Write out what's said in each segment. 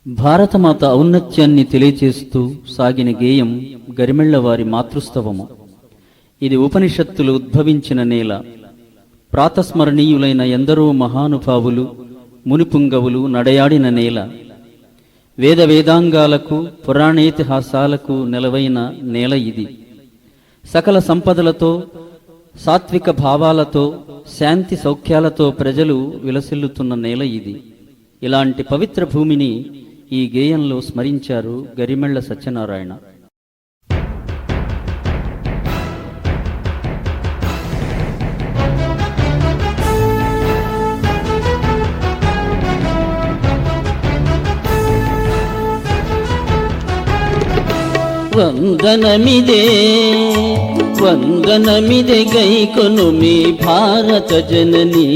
భారతమాత ఔన్నత్యాన్ని తెలియచేస్తూ సాగిన గేయం గరిమెళ్లవారి మాతృస్తవము. ఇది ఉపనిషత్తులు ఉద్భవించిన నేల. ప్రాతస్మరణీయులైన ఎందరో మహానుభావులు మునిపుంగవులు నడయాడిన నేల. వేద వేదాంగాలకు పురాణేతిహాసాలకు నెలవైన నేల ఇది. సకల సంపదలతో సాత్విక భావాలతో శాంతి సౌఖ్యాలతో ప్రజలు విలసిల్లుతున్న నేల ఇది. ఇలాంటి పవిత్ర భూమిని ఈ గేయంలో స్మరించారు గరిమెళ్ల సత్యనారాయణ. వందనమిదే వందనమిదే గైకొను మీ భారత జననీ,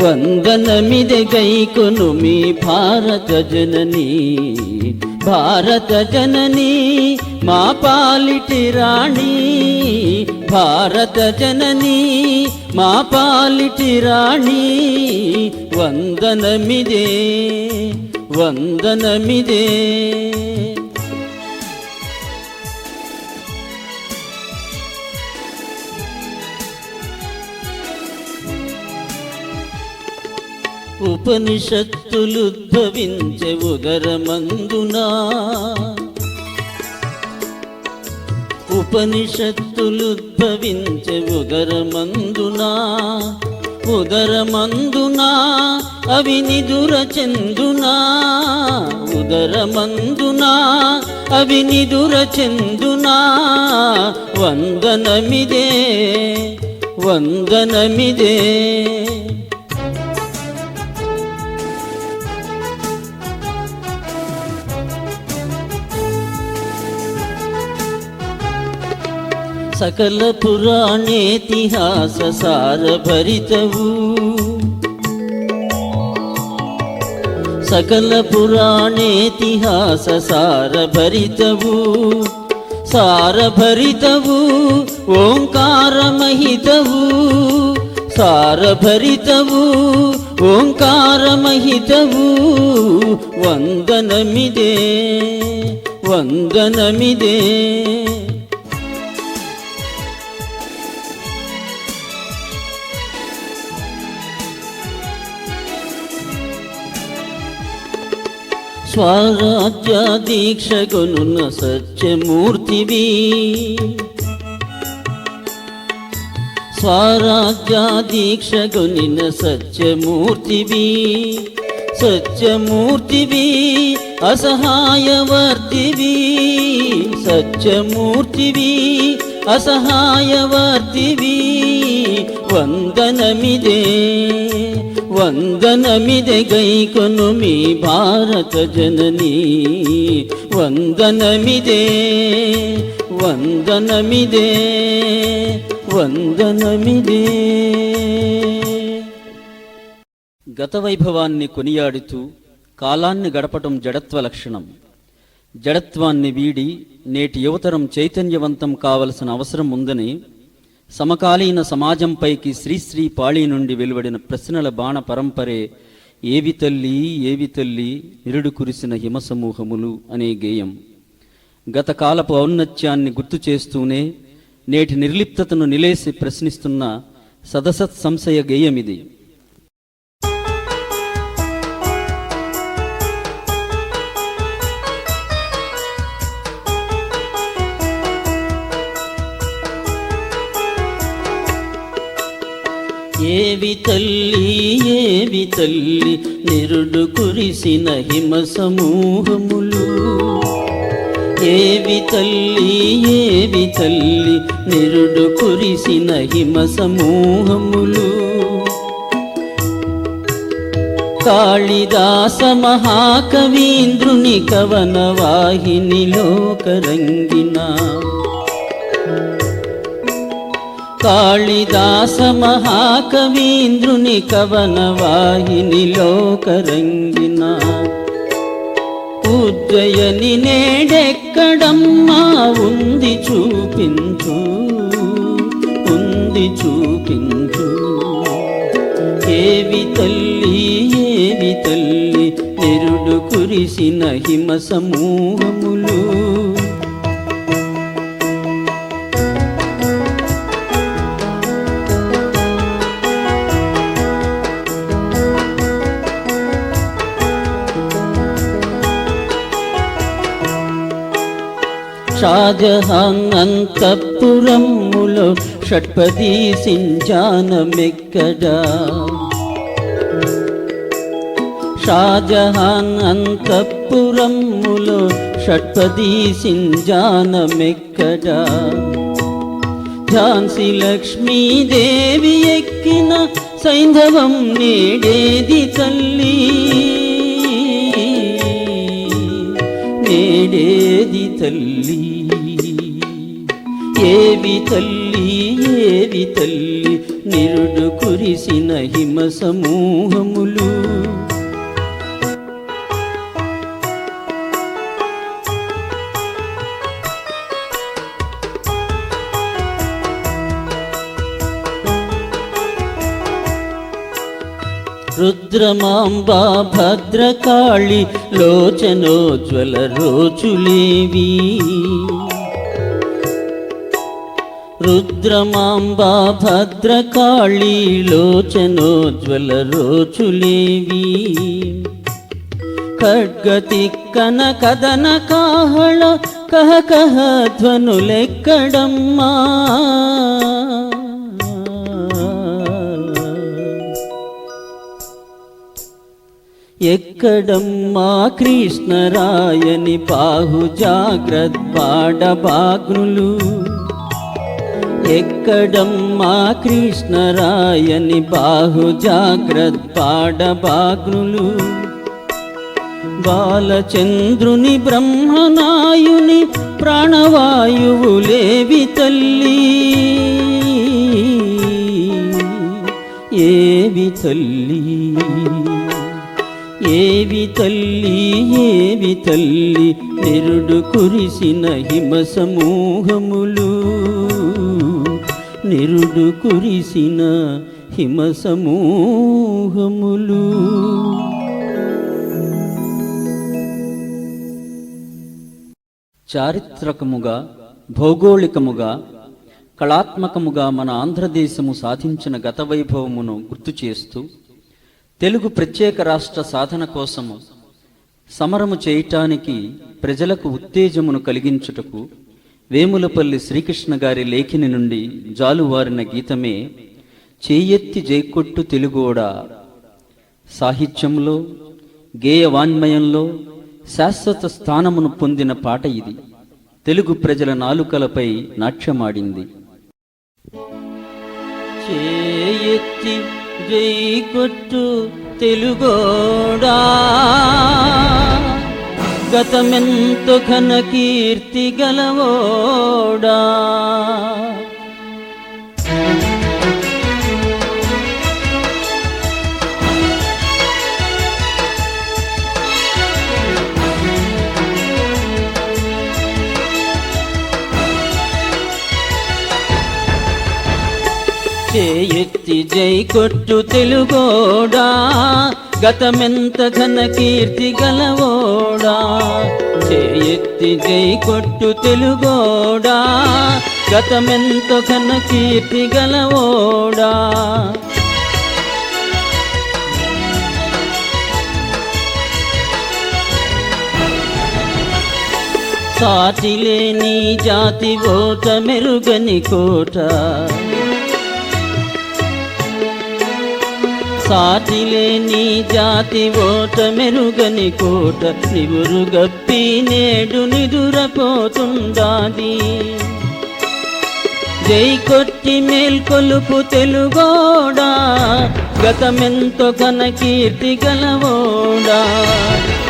వందనమిదే గైకొను మీ భారత జననీ. భారత జననీ మా పాలిటి రాణి, భారత జననీ మా పాలిటి రాణి. వందనమిదే వందనమిదే. ఉపనిషత్తులుద్భవించే ఉదరమందునా, ఉపనిషత్తులుద్భవించే ఉదరమందునా, ఉదరమందునా అవి నిదుర చెందునా, ఉదరమందునా అవి నిదుర చెందునా. వందనమిదే వందనమిదే. సకల పురాణేతిహాస సారభరితవు, సకల పురాణేతిహాస సారభరితవు, సారభరితవు ఓంకారమహితవు, సారభరితవు ఓంకారమహితవు. వందనమిదే వందనమిదే. స్వరాజ్య దీక్షగొనున్న సత్యమూర్తివి, స్వరాజ్య దీక్షగొనిన సత్యమూర్తివి, సత్యమూర్తివి అసహాయవర్తివి, సత్యమూర్తివి అసహాయవర్తివి. వందనమిదే వందనమిదే గైకొను మీ భారత జననీ. వందనమిదే వందనమిదే వందనమిదే. గత వైభవాన్ని కొనియాడుతూ కాలాన్ని గడపటం జడత్వ లక్షణం. జడత్వాన్ని వీడి నేటి యువతరం చైతన్యవంతం కావలసిన అవసరం ఉందని సమకాలీన సమాజంపైకి శ్రీశ్రీ పాళీ నుండి వెలువడిన ప్రశ్నల బాణ పరంపరే ఏవి తల్లి ఏవి తల్లి నిరుడు కురిసిన హిమసమూహములు అనే గేయం. గతకాలపు ఔన్నత్యాన్ని గుర్తు చేస్తూనే నేటి నిర్లిప్తతను నిలేసి ప్రశ్నిస్తున్న సదసత్ సంశయ గేయమిది. ఏవి తల్లి ఏవి తల్లి నిరుడు కురిసిన హిమ సమూహములు, ఏవి తల్లి ఏవి తల్లి నిరుడు కురిసిన హిమ సమూహములు. కాళిదాస మహాకవీంద్రుని కవన వాహినిలో కరంగిన, కాళిదాస మహాకవీంద్రుని కవన వాహినిలో కరంగిన. ఉజ్జయిని నేడెక్కడమ్మా ఉంది చూపించు, ఉంది చూపించు. ఏవి తల్లి ఏవి తల్లి నిరుడు కురిసిన హిమ సమూహములు. షాజహాన్ అంతఃపురములో షట్పది సింజానమెక్కడా. షాజహాన్ అంతఃపురములో షట్పది సింజానమెక్కడా. ఝాన్సీ లక్ష్మీదేవి ఎక్కిన సైంధవం నేడేది తల్లి, నేడేది తల్లి. ఏవి తల్లి, ఏవి తల్లి, నిరుడు కురిసిన హిమ సమూహములు. రుద్రమాంబా భద్రకాళి లోచనోజ్వల రోజులేవి. రుద్రమాంబా భద్రకాళి లోచనోజ్వల రోజులేవి. ఖడ్గతిక్కన కదన కాహళ కహ కహ ధ్వనులెక్కడమ్మా. ఎక్కడమ్మా కృష్ణరాయని బాహు జాగ్రత్పాడబాగ్నులు. ఎక్కడమ్మా కృష్ణరాయని బాహు జాగ్రత్పాడబాగ్నులు. బాలచంద్రుని బ్రహ్మనాయుని ప్రాణవాయువులేవి తల్లి, ఏవి తల్లి, ఏవి తల్లి, ఏవి తల్లి, నిరుడు కురిసిన హిమ సమూహములు. నిరుడు కురిసిన హిమ సమూహములు. చారిత్రకముగా, భౌగోళికముగా, కళాత్మకముగా మన ఆంధ్రదేశము సాధించిన గత వైభవమును గుర్తు చేస్తూ తెలుగు ప్రత్యేక రాష్ట్ర సాధన కోసము సమరము చేయటానికి ప్రజలకు ఉత్తేజమును కలిగించుటకు వేములపల్లి శ్రీకృష్ణ గారి లేఖిని నుండి జాలువారిన గీతమే చేయెత్తి జైకొట్టు తెలుగోడా. సాహిత్యంలో, గేయవాన్మయంలో శాశ్వత స్థానమును పొందిన పాట ఇది. తెలుగు ప్రజల నాలుకలపై నాట్యమాడింది. చేయెత్తి జైకొట్టు తెలుగోడా, గతమెంతో ఘన కీర్తి గలవోడా. చేయెత్తి జైకొట్టు తెలుగోడా, గతమెంత ఘన కీర్తి గలవోడా. చేయెత్తి జైకొట్టు తెలుగోడా, గతమెంత ఘన కీర్తి గలవోడా. సాటిలేని జాతి ఓట మెరుగని కోట, సాటిలేని జాతి ఓట మెరుగని కోట. నివురు గప్పి నేడు నిదురపోతుండాది. జై కొట్టి మేల్కొలుపు తెలుగోడా, గతమెంతో ఘన కీర్తి గలవోడా.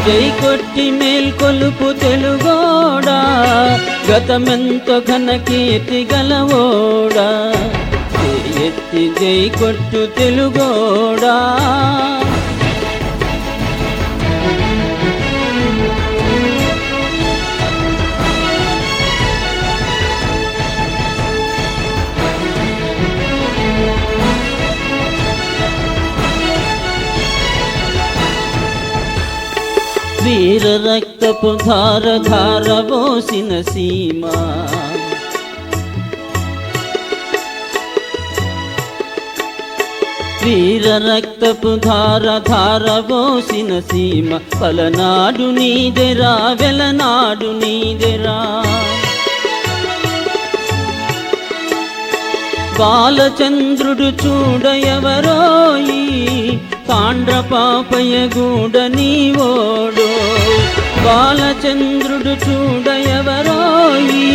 జై కొట్టి మేల్కొలుపు తెలుగోడా, గతమెంతో ఘన కీర్తి గలవోడా. ఎత్తి జై కొట్టు తెలుగోడా. వీర రక్తపు ధార ధార పోసిన సీమ వీర రక్తపు ధార ధార పోసిన సీమ పలనాడు నీదెరా వెలనాడు నీదెరా బాలచంద్రుడు చూడయవరోయి తాండ్ర పాపయ్య గూడ నీవోడో బాలచంద్రుడు చూడయవరోయి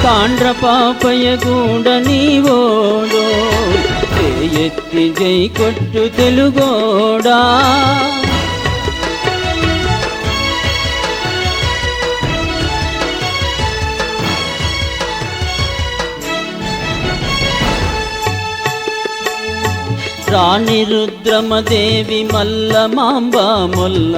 తాండ్ర పాపయ్య గూడ నీవోడో ఎత్తి జై కొట్టు తెలుగోడా రాణి రుద్రమదేవి మల్ల మాంబ మొల్ల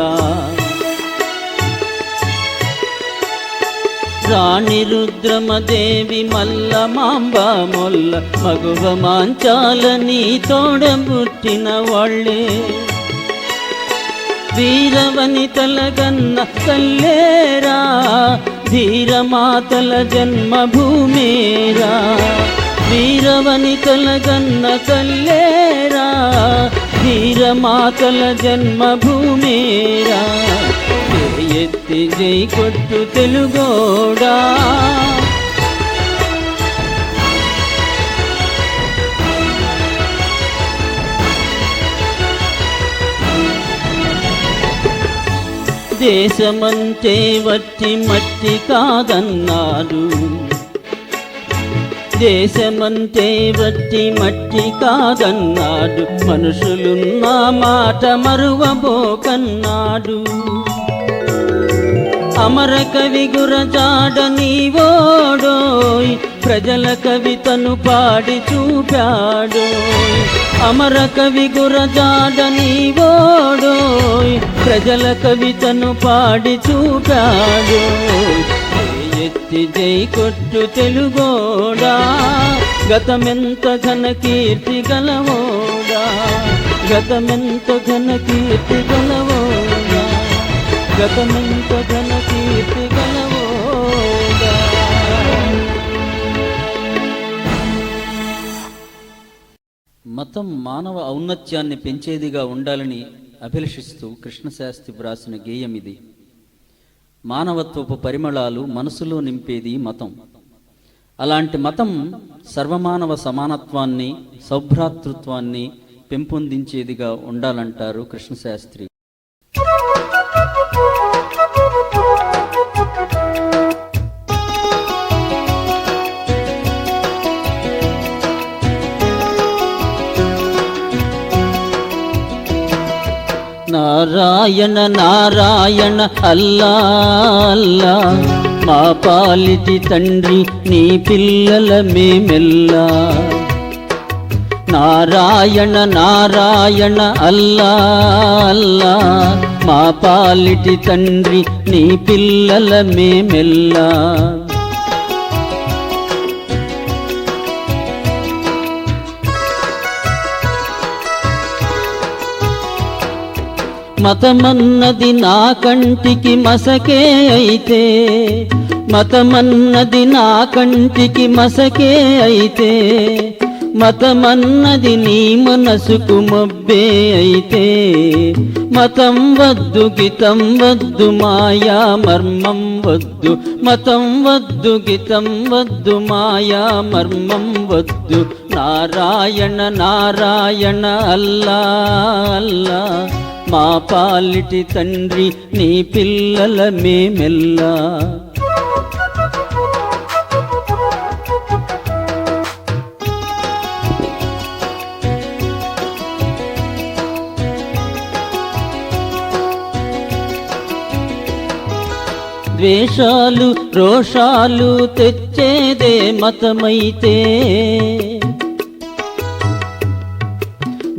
రాణి రుద్రమదేవి మల్ల మాంబ మొల్ల మగువ మాంచాలని తోడబుట్టిన వాళ్ళే వీరవనితల గన్న తల్లేరా ధీరమాతల జన్మభూమేరా వీరవనితల గన్న తల్లేరా ధీరమాతల జన్మభూమేరా ఎత్తి జై కొట్టు తెలుగోడా దేశమంతే వట్టి మట్టి కాదన్నాడు దేశమంతే వట్టి మట్టి కాదన్నాడు మనుషులున్న మాట మరువబోకన్నాడు అమర కవి గురజాడ నీవోడోయ్ ప్రజల కవితను పాడి చూపాడోయ్ అమర కవి గురజాడ నీవోడోయ్ ప్రజల కవితను పాడి చూపాడోయ్ ఎత్తి జై కొట్టు తెలుగోడా గతమెంత ఘన కీర్తి గలవోడా గతమెంత ఘన కీర్తి గలవోడా గతమెంత ఘన కీర్తి గలవోడా మతం మానవ ఔన్నత్యాన్ని పెంచేదిగా ఉండాలని అభిలషిస్తూ కృష్ణశాస్త్రి వ్రాసిన గేయం ఇది. మానవత్వపు పరిమళాలు మనసులో నింపేది మతం. అలాంటి మతం సర్వమానవ సమానత్వాన్ని సౌభ్రాతృత్వాన్ని పెంపొందించేదిగా ఉండాలంటారు కృష్ణశాస్త్రి. నారాయణ నారాయణ అల్లా అల్లా మా పాలిటి తండ్రి నీ పిల్లల మేమెల్లా నారాయణ నారాయణ అల్లా అల్లా మా పాలిటి తండ్రి నీ పిల్లల మేమెల్లా మతమన్నది నా కంటికి మసకే అయితే మతమన్నది నా కంటికి మసకే అయితే మతమన్నది నీ మనసుకు మబ్బే అయితే మతం వద్దు గితం వద్దు మాయా మర్మం వద్దు మతం వద్దు గితం వద్దు మాయా మర్మం వద్దు నారాయణ నారాయణ అల్లా అల్లా మా పాలిటి తండ్రి నీ పిల్లల మేమెల్లా ద్వేషాలు రోషాలు తెచ్చేదే మతమైతే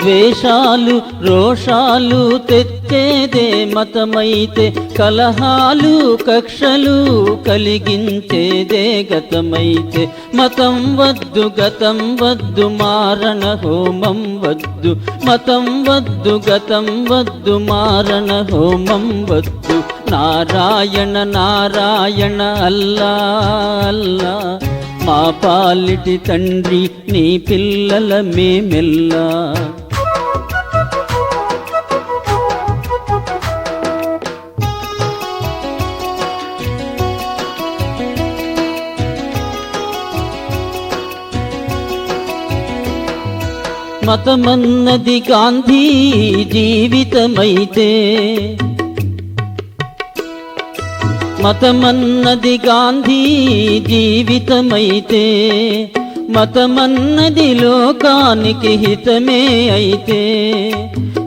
ద్వేషాలు రోషాలు తెచ్చేదే మతమైతే, కలహాలు కక్షలు కలిగించేదే గతమైతే. మతం వద్దు గతం వద్దు మారణ హోమం వద్దు, మతం వద్దు గతం వద్దు మారణ హోమం వద్దు. నారాయణ నారాయణ అల్లా అల్లా, మా పాలిటి తండ్రి నీ పిల్లల మేమెల్లా. మతమన్నది గాంధీ జీవితమైతే, మతమన్నది గాంధీ జీవితమైతే, మతమన్నది లోకానికి హితమే అయితే.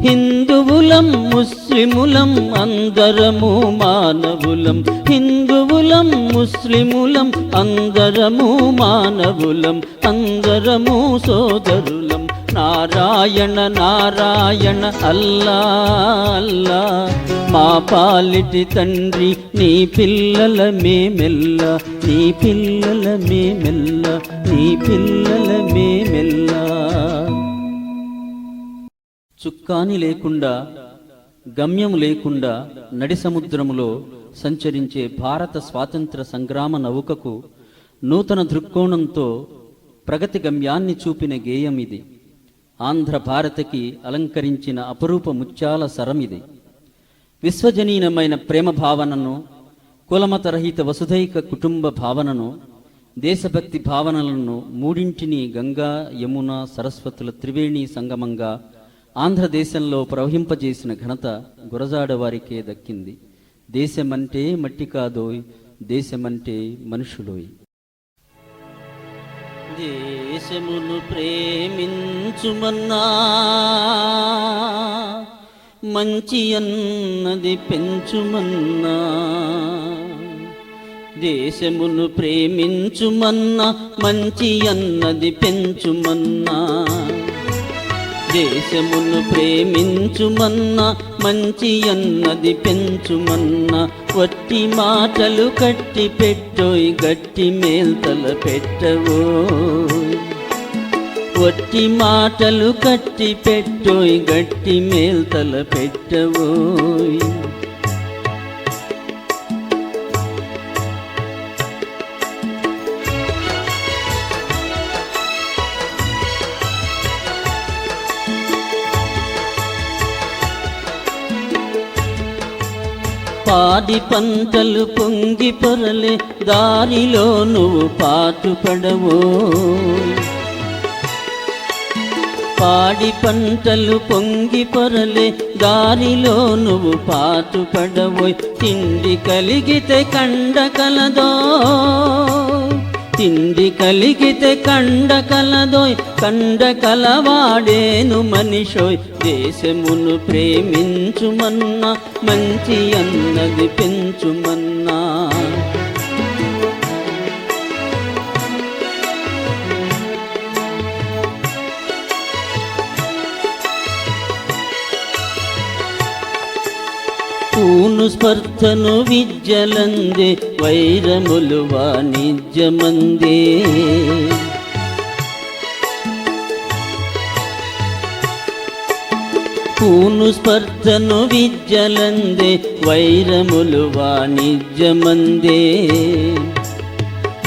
హిందువులం ముస్లిములం అందరము మానవులం, హిందువులం ముస్లిములం అందరము మానవులం, అందరము సోదరులం. నారాయణ నారాయణ అల్లా అల్లా, మా పాలిటి తండ్రి నీ పిల్లల మేమెల్లా, నీ పిల్లల మేమెల్లా, నీ పిల్లల మేమెల్లా. చుక్కాని లేకుండా గమ్యం లేకుండా నడి సముద్రములో సంచరించే భారత స్వాతంత్ర సంగ్రామ నౌకకు నూతన దృక్కోణంతో ప్రగతి గమ్యాన్ని చూపిన గేయం ఇది. ఆంధ్ర భారతకి అలంకరించిన అపరూప ముత్యాల సరమిది. విశ్వజనీనమైన ప్రేమ భావనను, కులమతరహిత వసుధైక కుటుంబ భావనను, దేశభక్తి భావనలను మూడింటిని గంగా యమున సరస్వతుల త్రివేణి సంగమంగా ఆంధ్రదేశంలో ప్రవహింపజేసిన ఘనత గురజాడ వారికే దక్కింది. దేశమంటే మట్టి కాదోయ్, దేశమంటే మనుషులోయ్. దేశమును ప్రేమించుమన్నా, మంచి అన్నది పెంచుమన్నా. దేశమును ప్రేమించుమన్నా, మంచి అన్నది పెంచుమన్నా. దేశమును ప్రేమించుమన్నా, మంచి అన్నది పెంచుమన్నా. వట్టి మాటలు కట్టి పెట్టోయ్, గట్టి మేల్తల పెట్టవోయ్. వట్టి మాటలు కట్టి పెట్టోయ్, గట్టి మేల్తల పెట్టవోయ్. పాడి పంటలు పొంగి పొరలే, దారిలో నువ్వు పాటుపడవోయ్. పాడి పంటలు పొంగి పొరలే, దారిలో నువ్వు పాటుపడవోయ్. తిండి కలిగితే కండ కలదోయ్, తిండి కలిగితే కండ కలదోయ్. కండ కలవాడేను మనిషోయ్. దేశమును ప్రేమించుమన్నా, మంచి అన్నది పెంచుమన్నా. పూను స్పర్ధను విద్యలందే, వైరములు వాణిజ్యమందే. పూను స్పర్ధను విద్యలందే, వైరములు వాణిజ్యమందే.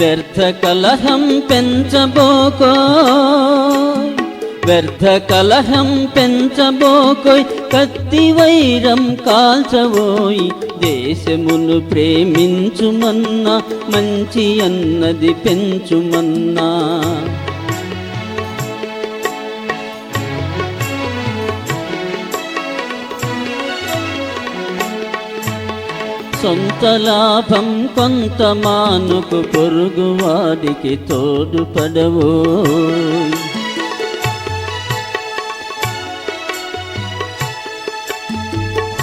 వ్యర్థ కలహం పెంచబోకోయ్, వ్యర్థ కలహం పెంచబోకోయ్. కత్తి వైరం కాల్చవోయ్. దేశమును ప్రేమించుమన్నా, మంచి అన్నది పెంచుమన్నా. సొంత లాభం కొంత మానుకు, పొరుగువాడికి తోడుపడవోయ్.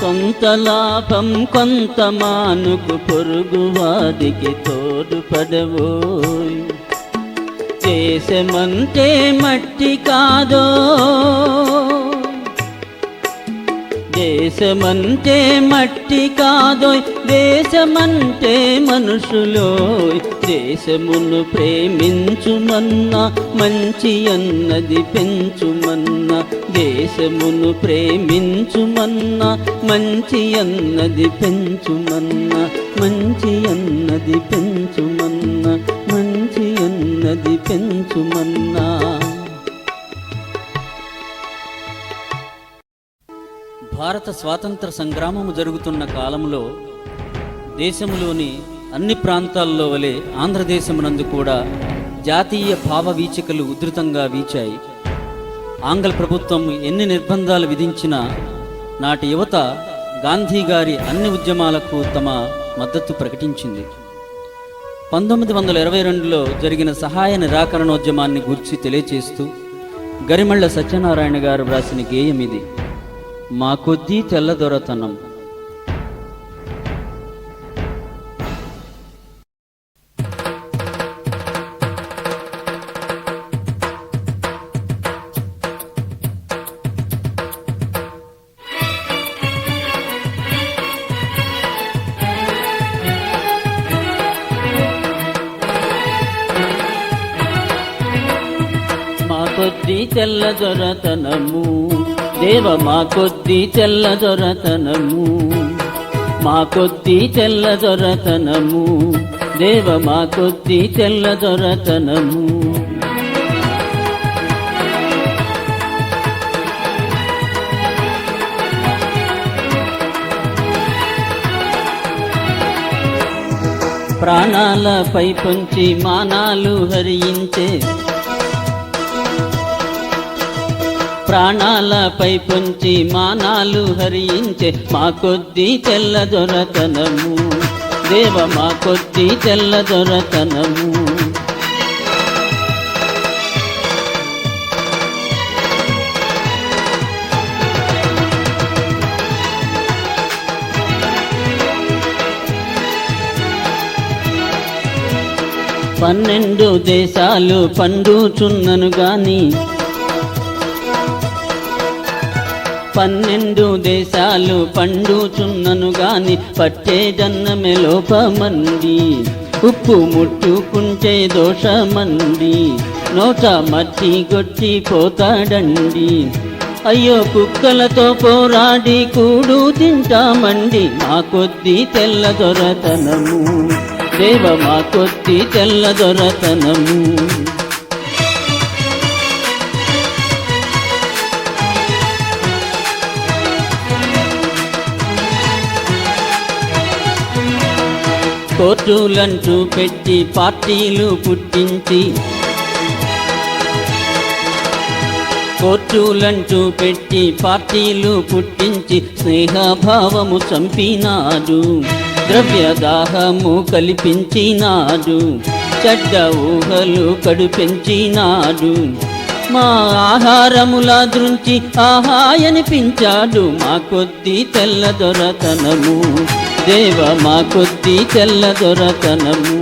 సొంత లాభం కొంత మానుకు, పొరుగువాడికి తోడుపడవోయ్. దేశమంటే మట్టి కాదోయ్, దేశమంటే మట్టి కాదోయ్, దేశమంటే మనుషులోయ్. దేశమును ప్రేమించుమన్నా, మంచి అన్నది పెంచుమన్నా. దేశమును ప్రేమించుమన్నా, మంచి అన్నది పెంచుమన్నా. మంచి అన్నది పెంచుమన్నా, మంచి అన్నది పెంచుమన్నా. భారత స్వాతంత్ర సంగ్రామము జరుగుతున్న కాలంలో దేశంలోని అన్ని ప్రాంతాల్లో వలె ఆంధ్రదేశమునందు కూడా జాతీయ భావ వీచికలు ఉధృతంగా వీచాయి. ఆంగ్ల ప్రభుత్వం ఎన్ని నిర్బంధాలు విధించినా నాటి యువత గాంధీ గారి అన్ని ఉద్యమాలకు తమ మద్దతు ప్రకటించింది. 1922లో జరిగిన సహాయ నిరాకరణోద్యమాన్ని గూర్చి తెలియచేస్తూ గరిమళ్ళ సత్యనారాయణ గారు వ్రాసిన గేయం ఇది. మా కొద్దీ తెల్లదొరతనం. మా కొద్దీ తెల్లదొరతనము, దేవ మా కొద్దీ తెల్లదొరతనము. మా కొద్దీ తెల్లదొరతనము, దేవ మా కొద్దీ తెల్లదొరతనము. ప్రాణాలపై పొంచి మానాలు హరించే, ప్రాణాలపై పొంచి మానాలు హరించే మా కొద్దీ తెల్లదొరతనము, దేవ మా కొద్దీ తెల్లదొరతనము. పన్నెండు దేశాలు పండుచున్నను గాని, 12 దేశాలు పండుచున్నను గాని పట్టేదన్నమే లోపమండి. ఉప్పు ముట్టుకుంటే దోషమండి, నోట మట్టి కొట్టి పోతాడండి. అయ్యో కుక్కలతో పోరాడి కూడు తింటామండి. మా కొద్దీ తెల్లదొరతనము, దేవ మా కొద్దీ తెల్లదొరతనము. కోర్టులంటూ పెట్టి పార్టీలు పుట్టించి, కోర్టులంటూ పెట్టి పార్టీలు పుట్టించి స్నేహభావము చంపినాడు, ద్రవ్యదాహము కల్పించినాడు, చెడ్డ ఊహలు కడుపెంచినాడు. మా ఆహారములా దృంచి ఆహాయనిపించాడు. మా కొద్దీ తెల్లదొరతనము, దేవ మా కొద్దీ తెల్లదొరతనము.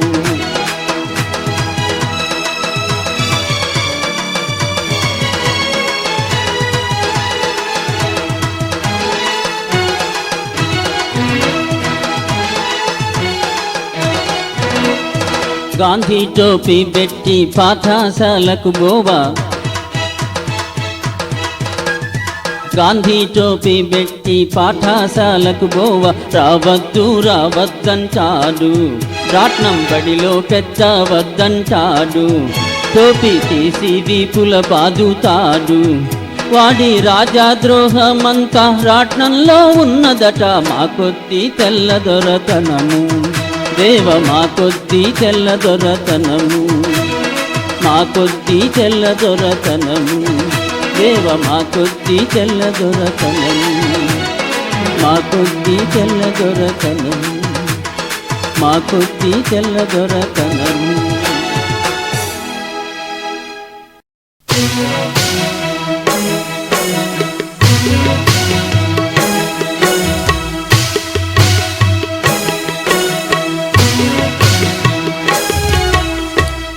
గాంధీ టోపీ పెట్టి పాఠశాలకు బోవా, గాంధీ టోపీ పెట్టి పాఠశాలకు బోవ. రావద్దు రావద్దంటాడు, రాట్నం బడిలో పెట్టవద్దంటాడు. టోపీ తీసి వీపుల బాదుతాడు. వాడి రాజాద్రోహమంతా రాట్నంలో ఉన్నదట. మా కొద్దీ తెల్లదొరతనము, దేవ మా కొద్దీ తెల్లదొరతనము. మా కొద్దీ తెల్లదొరతనము, దేవ మా కొద్దీ తెల్లదొరతనము. మా కొద్దీ తెల్లదొరతనము, మా కొద్దీ తెల్లదొరతనము.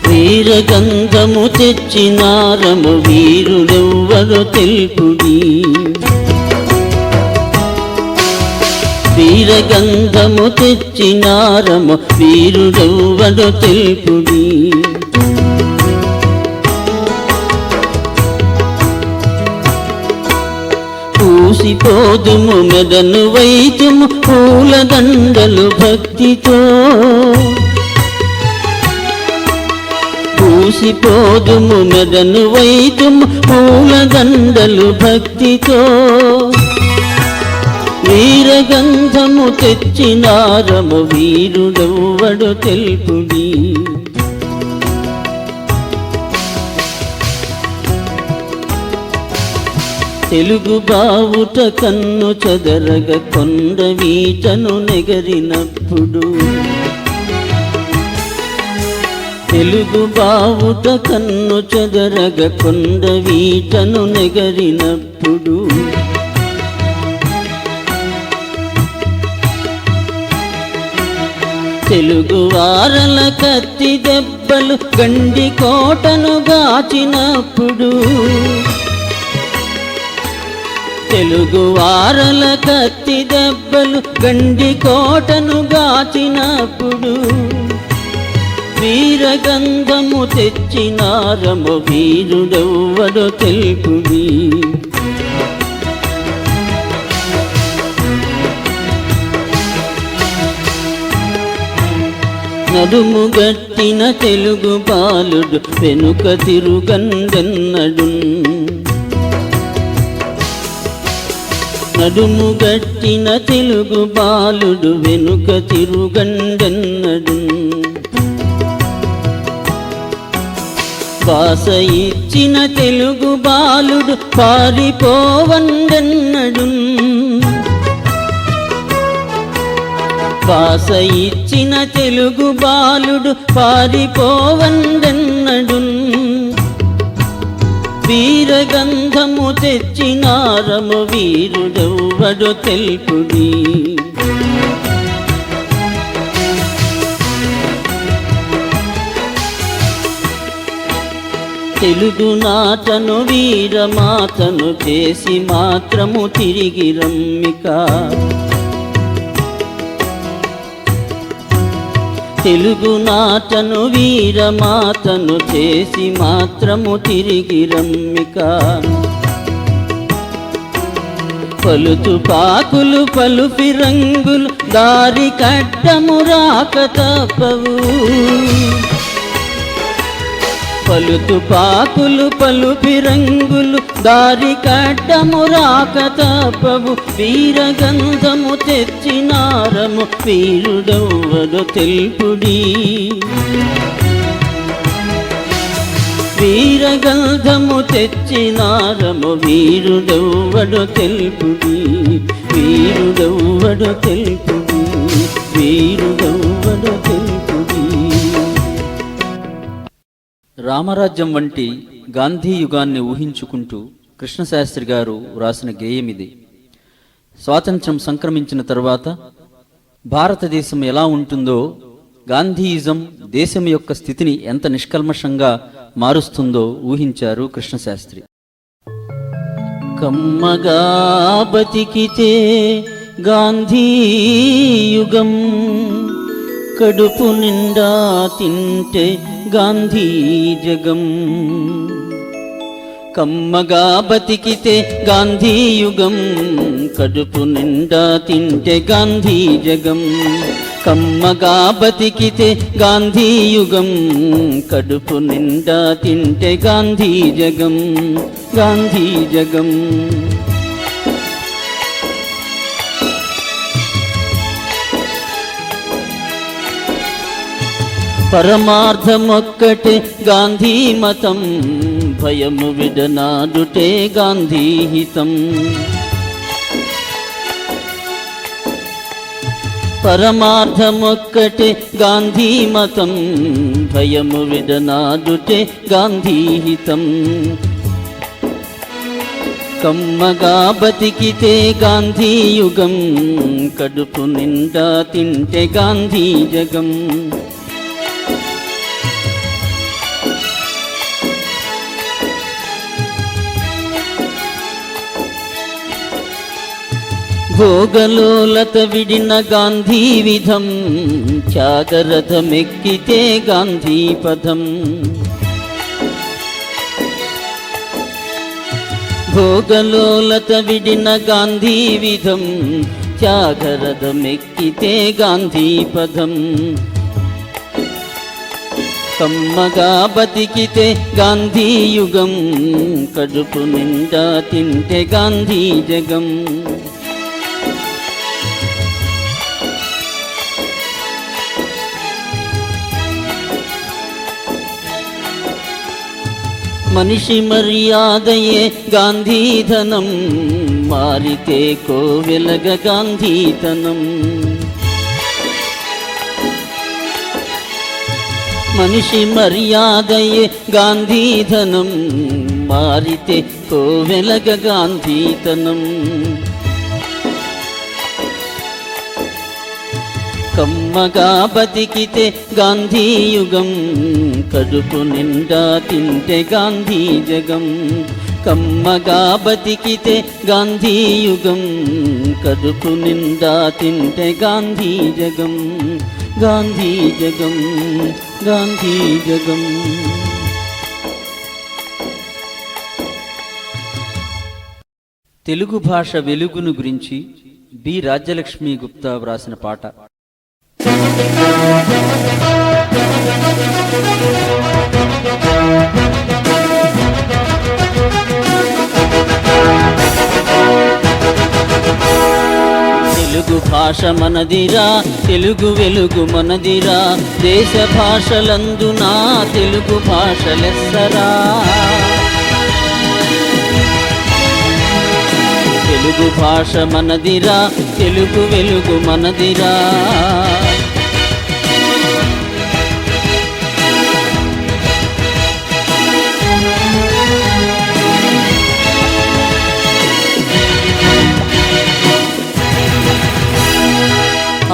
వీరగంధము తెచ్చినారము వీరుడెవ్వరో తెలుపుడి. వీరగంధము తెచ్చినారము వీరుడెవ్వడు తెలుపుడి. పూసిపోదుము మెడను వైతుము పూలదండలు భక్తితో. పూసిపోదుము మెడను వైతుము పూలదండలు భక్తితో. వీరగంధము తెచ్చినారము వీరుడెవ్వడు తెలుపుడి. తెలుగు బావుట కన్ను చెదరగ కొండ వీటను నెగరినప్పుడు. తెలుగు బావుట కన్ను చెదరగ కొండ వీటను నెగరినప్పుడు. తెలుగు వారల కత్తి దెబ్బలు గండి కోటను గాచినప్పుడు. తెలుగు వారల కత్తి దెబ్బలు గండి కోటను గాచినప్పుడు. వీరగంధము తెచ్చినారము వీరుడెవ్వడు తెలుపుడి. నడుము గట్టిన తెలుగు బాలుడు వెనుక తిరుగండెన్నడు. నడుము గట్టిన తెలుగు బాలుడు వెనుక తిరుగండెన్నడు. భాష ఇచ్చిన తెలుగు బాలుడు పారిపోవండెన్నడు. భాష ఇచ్చిన తెలుగు బాలుడు పారిపోవండెన్నడు. వీరగంధము తెచ్చినారము వీరుడెవ్వడు తెలుపుడి. తెలుగు నాటను వీరమాతను చేసి మాత్రము తిరిగి రమ్మిక. తెలుగు నాటను వీరమాతను చేసి మాత్రము తిరిగి రమ్మిక. పలుతు పాకులు పలు ఫిరంగులు దారి కడ్డము రాక తప్పవు. పలుతు పాకులు పలు ఫిరంగులు దారి కడ్డము రాక తప్పవు. వీరగంధము తెచ్చినారము వీరుడెవ్వడు తెలుపుడి. వీరగంధము తెచ్చినారము వీరుడెవ్వడు తెలుపుడి. వీరుడెవ్వడు తెలుపుడి. వీరుడెవ్వడు తెలుపుడి. రామరాజ్యం వంటి గాంధీ యుగాన్ని ఊహించుకుంటూ కృష్ణశాస్త్రి గారు వ్రాసిన గేయమిది. స్వాతంత్ర్యం సంక్రమించిన తరువాత భారతదేశం ఎలా ఉంటుందో, గాంధీయిజం దేశం యొక్క స్థితిని ఎంత నిష్కల్మషంగా మారుస్తుందో ఊహించారు కృష్ణశాస్త్రి. కమ్మగా బతికితే గాంధీయుగం, కడుపు నిండా తింటే గాంధీ జగం. కమ్మగా బతికితే గాంధీయుగం, కడుపు నిండా తింటే గాంధీ జగం. కమ్మగా బతికితే గాంధీయుగం, కడుపు నిండా తింటే గాంధీ జగం. గాంధీ జగం. పరమార్థమొక్కటే గాంధీ మతం, భయము విడనాడుటే గాంధీ హితం. పరమార్థమొక్కటే గాంధీ మతం, భయము విడనాడుటే గాంధీ హితం. కమ్మగా బతికితే గాంధీయుగం, కడుపు నిండా తింటే గాంధీ జగం. భోగలోలత విడిన గాంధీ విధం, త్యాగరథమెక్కితే గాంధీ పదం. భోగలోలత విడిన గాంధీ విధం, త్యాగరథమెక్కితే గాంధీ పదం. కమ్మగా బతికితే గాంధీ యుగం, కడుపు నిండా తింటే గాంధీ జగం. మనిషి మర్యాదయే గాంధీధనం, మారితే కోవెలగ గాంధీతనం. మనిషి మర్యాదయే గాంధీధనం, మారితే కోవెలగ గాంధీతనం. కమ్మగా బతికితే గాంధీ యుగం, కడుపు నిండా తింటే గాంధీ జగం. కమ్మగా బతికితే గాంధీ యుగం, కడుపు నిండా తింటే గాంధీ జగం. గాంధీ జగం, గాంధీ జగం. తెలుగు భాష వెలుగును గురించి బి రాజ్యలక్ష్మి గుప్తా వ్రాసిన పాట. తెలుగు భాష మనదిరా, తెలుగు వెలుగు మనదిరా, దేశ భాషలందున తెలుగు భాష లెస్సరా. తెలుగు భాష మనదిరా, తెలుగు వెలుగు మనదిరా.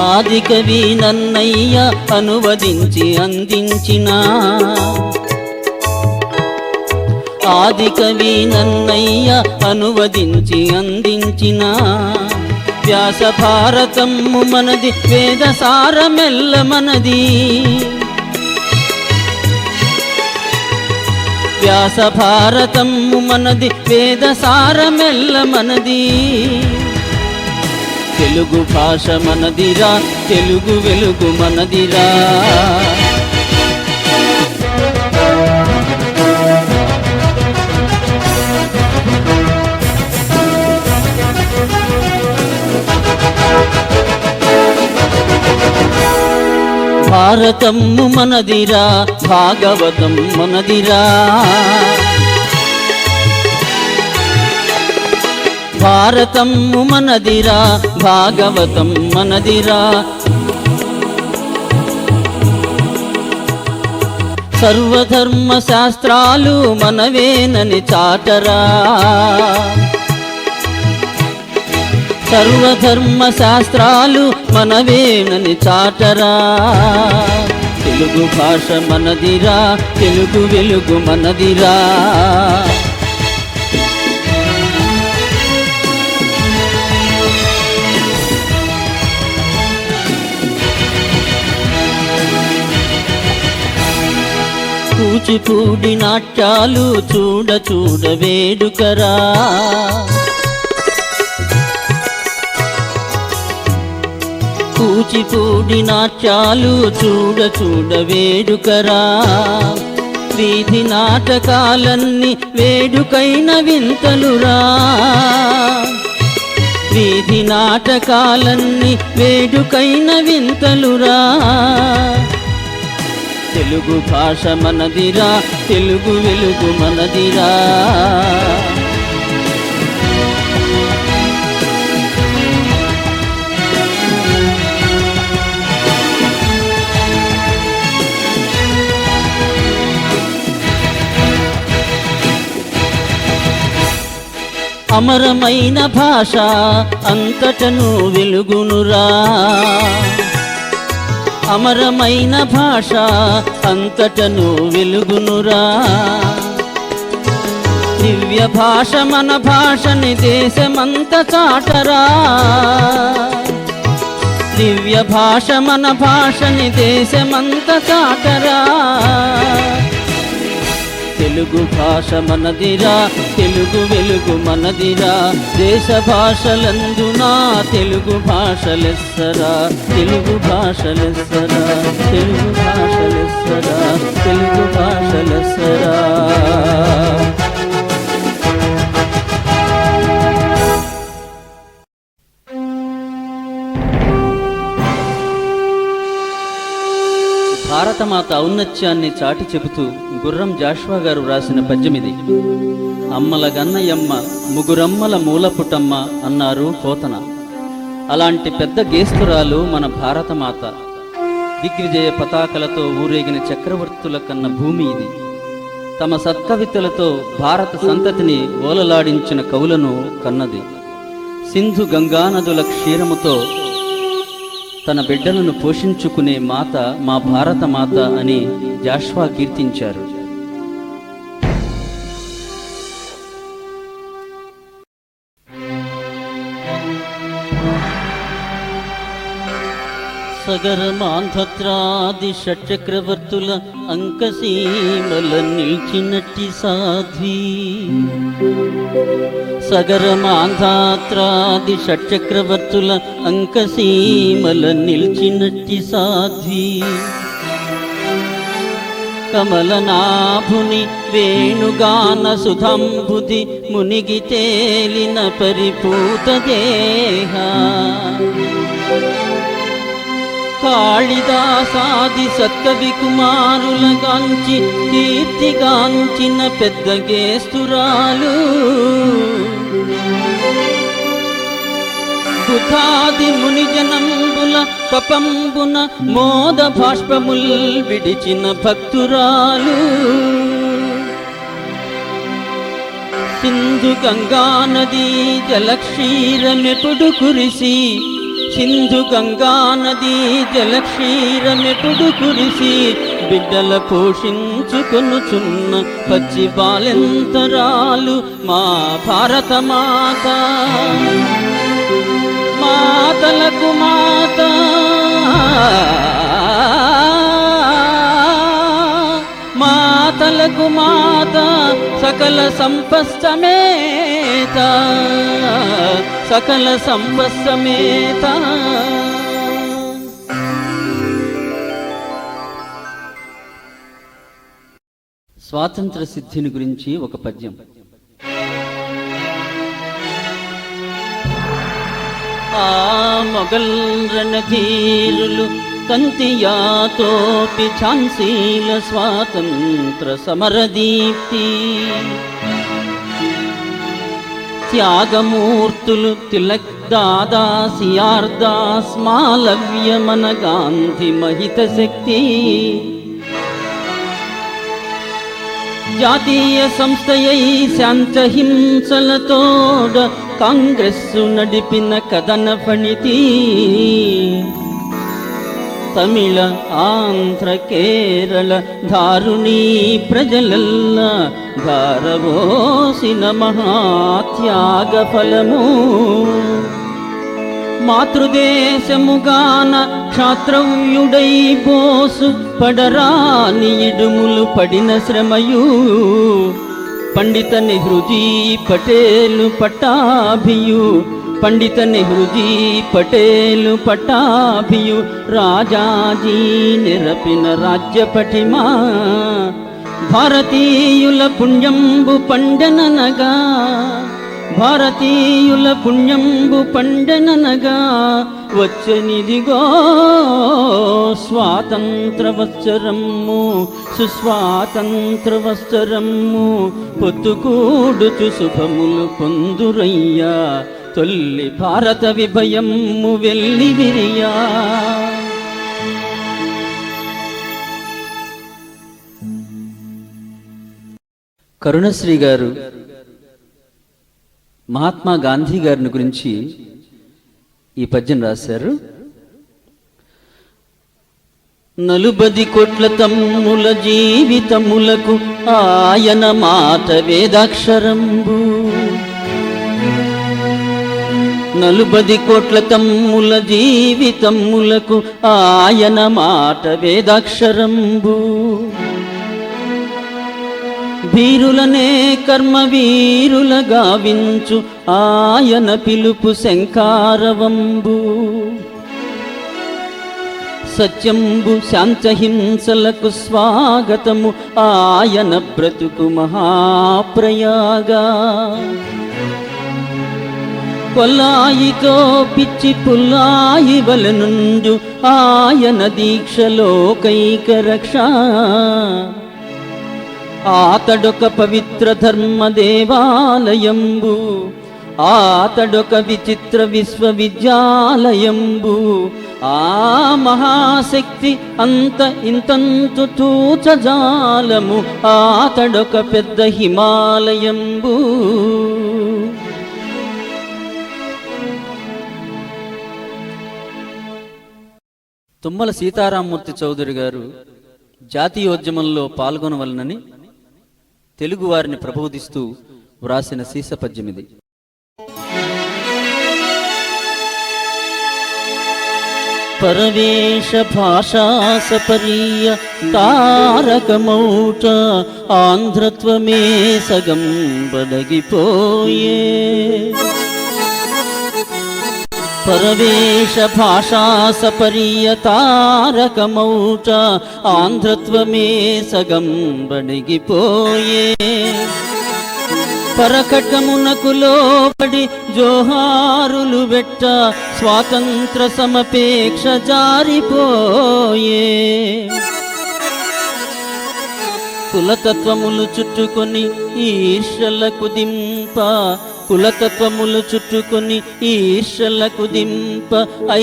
ఆది కవి నన్నయ్య అనువదించి అందించిన, ఆది కవి నన్నయ్య అనువదించి అందించిన, వ్యాస భారతము మనది, వేద సారమెల్ల మనది. వ్యాస భారతము మనది, వేద సారమెల్ల మనది. తెలుగు భాష మనదిరా, తెలుగు వెలుగు మనదిరా. భారతము మనదిరా, భాగవతం మనదిరా. భారతము మనదిరా, భాగవతం మనదిరా. సర్వధర్మ శాస్త్రాలు మనవేనని చాటరా. సర్వధర్మ శాస్త్రాలు మనవేనని చాటరా. తెలుగు భాష మనదిరా, తెలుగు వెలుగు మనదిరా. కూచిపూడి నాట్యాలు చూడ చూడ వేడుకరా. కూచిపూడి నాట్యాలు చూడ చూడ వేడుకరా. వీధి నాటకాలన్నీ వేడుకైన వింతలురా. వీధి నాటకాలన్నీ వేడుకైన వింతలురా. తెలుగు భాష మనదిరా, తెలుగు వెలుగు మనదిరా. అమరమైన భాష అంతటను వెలుగునురా. అమరమైన భాష అంతటను వెలుగునురా. దివ్య భాష మన భాషని దేశమంత చాటరా, దివ్య భాష మన భాషని దేశమంత చాటరా. తెలుగు భాష మనదిరా, తెలుగు వెలుగు మనదిరా, దేశ భాషలందునా తెలుగు భాషలెస్సరా, తెలుగు భాషలెస్సరా, తెలుగు భాషలెస్సరా, తెలుగు భాషలెస్సరా. భారతమాత ఔన్నత్యాన్ని చాటి చెబుతూ గుర్రం జాషువా గారు వ్రాసిన పద్యమిది. అమ్మల గన్నయమ్మ ముగురమ్మల మూలపుటమ్మ అన్నారు పోతన. అలాంటి పెద్ద గేస్తురాలు మన భారతమాత. దిగ్విజయ పతాకలతో ఊరేగిన చక్రవర్తుల కన్న భూమి ఇది. తమ సత్కవితలతో భారత సంతతిని ఓలలాడించిన కవులను కన్నది. సింధు గంగానదుల క్షీరముతో తన బిడ్డలను పోషించుకునే మాత మా భారత మాత అని జాషువా కీర్తించారు. సగరమాంధ్రాది షట్చక్రవర్తుల అంకసీమల నిల్చినట్టి సాధ్వి, సగరమాంధ్రాది షట్చక్రవర్తుల అంకసీమల నిల్చినట్టి సాధ్వి. కమలనాభుని వేణుగాన సుధాంబుది మునిగి తేలిన పరిపూత దేహ, కాళిదాసాది సత్కవి కుమారులగాంచి కీర్తిగాంచిన పెద్ద గేస్తురాలు, బుధాది మునిజనంబుల పపంబున మోద భాష్పముల్ విడిచిన భక్తురాలు, సింధు గంగా నదీ జలక్షీరమెప్పుడు కురిసి, సింధు గంగా నదీ జలక్షీరమెప్పుడు కురిసి, బిడ్డల పోషించుకొనుచున్న పచ్చి బాలెంతరాలు మా భారత మాత. మాతలకు మాత, మాతలకు మాత, సకల సంపస్తమేత, సకల సంపస్తమేత. స్వాతంత్ర సిద్ధిని గురించి ఒక పద్యం. ఆ మొగల్ రణధీరులు కంతియాతోపి ఝాన్సీల స్వాతంత్ర సమరదీప్తి, త్యాగమూర్తులు తిలక్ దాదా సియార్ దాస్ మాలవ్య మన గాంధీ మహిత శక్తి, జాతీయ సంస్థయై శాంతహింసలతోడ కాంగ్రెస్సు నడిపిన కథన ఫణితి, తమిళ ఆంధ్ర కేరళ ధారుణీ ప్రజలల్ల ధారవోసిన మహాత్యాగ ఫలము, మాతృదేశముగాన క్షాత్రవ్యుడై బోసు పడరాని ఇడుములు పడిన శ్రమయు, పండిత నెహ్రూజీ పటేలు పట్టాభియు, పండిత నెహ్రూజీ పటేలు పట్టాభియు, రాజాజీ నిరపిన రాజ్య పటిమా, భారతీయుల పుణ్యంబు పండననగా, భారతీయుల పుణ్యంబు పండననగా, వచ్చనిదిగో స్వాతంత్ర వత్సరము, సుస్వాతంత్ర వత్సరము, పొత్తుకూడుచు శుభములు పొందురయ్యా, తొల్లి భారత విభయము వెళ్ళి విరియా. కరుణశ్రీ గారు మహాత్మా గాంధీ గారిని గురించి ఈ పద్యం రాశారు. నలుబది కోట్ల తమ్ముల జీవితములకు ఆయన మాట వేదాక్షరంబు. నలుబది కోట్ల తమ్ముల జీవితములకు ఆయన మాట వేదాక్షరంబు. వీరులనే కర్మవీరుల గావించు ఆయన పిలుపు శంకారవంబు. సత్యంబు శాంతహింసలకు స్వాగతము ఆయన బ్రతుకు మహాప్రయాగా. కొల్లాయితో పిచ్చి పుల్లాయి వలనుండు ఆయన దీక్షలోకైక రక్ష. ఆతడొక పవిత్ర ధర్మ దేవాలయంబు, ఆతడొక విచిత్ర విశ్వవిద్యాలయంబు. ఆ మహాశక్తి అంత ఇంతంతు తూచజాలము, ఆతడొక పెద్ద హిమాలయంబు. తుమ్మల సీతారామమూర్తి చౌదరి గారు జాతీయోద్యమంలో పాల్గొనవలనని తెలుగువారిని ప్రబోధిస్తూ వ్రాసిన సీస పద్యమిది. పరవేశ భాషా సపరీయ తారకమౌట ఆంధ్రత్వమే సగం బడగిపోయే. పరవేశ భాషా సపరీయ తారకమౌట ఆంధ్రత్వమే సగం బడిగిపోయే. పరకటమునకు లోపడి జోహారులు వెట్ట స్వాతంత్ర సమపేక్ష జారిపోయే. కులతత్వములు చుట్టుకొని ఈర్ష్యలకు దింప, కులతత్వములు చుట్టుకొని ఈర్ష్యలకు దింప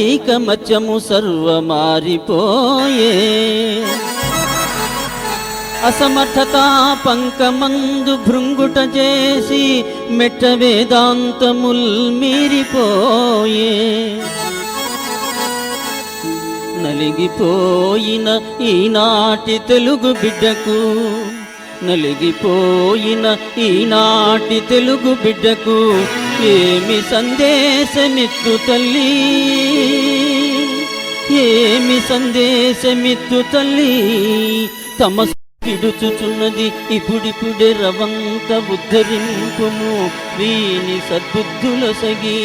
ఐకమత్యము సర్వమారిపోయే. అసమర్థతా పంకమందు భృంగుట చేసి మెట్ట వేదాంతముల్ మీరిపోయే. నలిగిపోయిన ఈనాటి తెలుగు బిడ్డకు, నలిగిపోయిన ఈనాటి తెలుగు బిడ్డకు ఏమి సందేశమిత్తు తల్లి, ఏమి సందేశమిత్తు తల్లి. తమ పిడుచుచున్నది ఇప్పుడిప్పుడే రవంత ఉద్ధరింపుము వీని సద్బుద్ధుల సగి.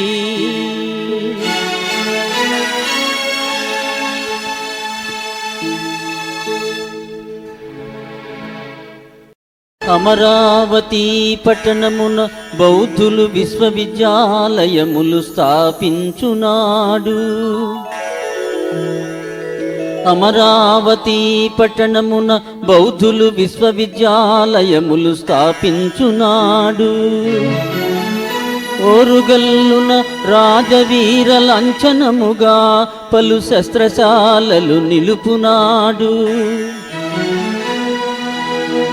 అమరావతి పట్టణమున బౌద్ధులు విశ్వవిద్యాలయములు స్థాపించునాడు. అమరావతి పట్టణమున బౌద్ధులు విశ్వవిద్యాలయములు స్థాపించునాడు. ఓరుగల్లున రాజవీర లాంఛనముగా పలు శస్త్రశాలలు నిలుపునాడు.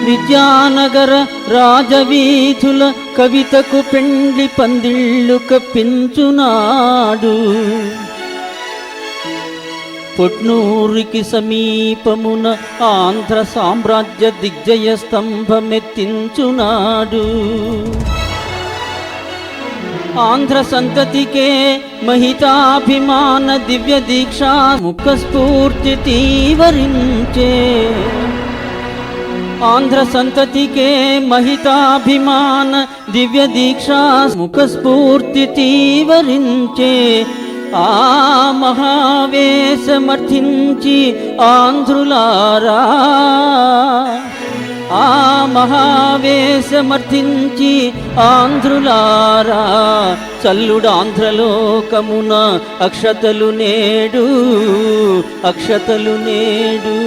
విద్యానగర రాజవీధుల కవితకు పెండ్లి పందిళ్ళు కప్పించునాడు. పొట్నూరికి సమీపమున ఆంధ్ర సామ్రాజ్య దిగ్జయ స్తంభమెత్తించునాడు. ఆంధ్ర సంతతికే మహితాభిమాన దివ్య దీక్షా ముఖ స్ఫూర్తి తీవరించే. ఆంధ్ర సంతతికే మహితాభిమాన దివ్య దీక్షా ముఖ స్ఫూర్తి తీవరించే. ఆ మహావేశమర్థించి ఆంధ్రులారా, ఆ మహావేశమర్థించి ఆంధ్రులారా, చల్లుడాంధ్రలోకమున అక్షతలు నేడు, అక్షతలు నేడు.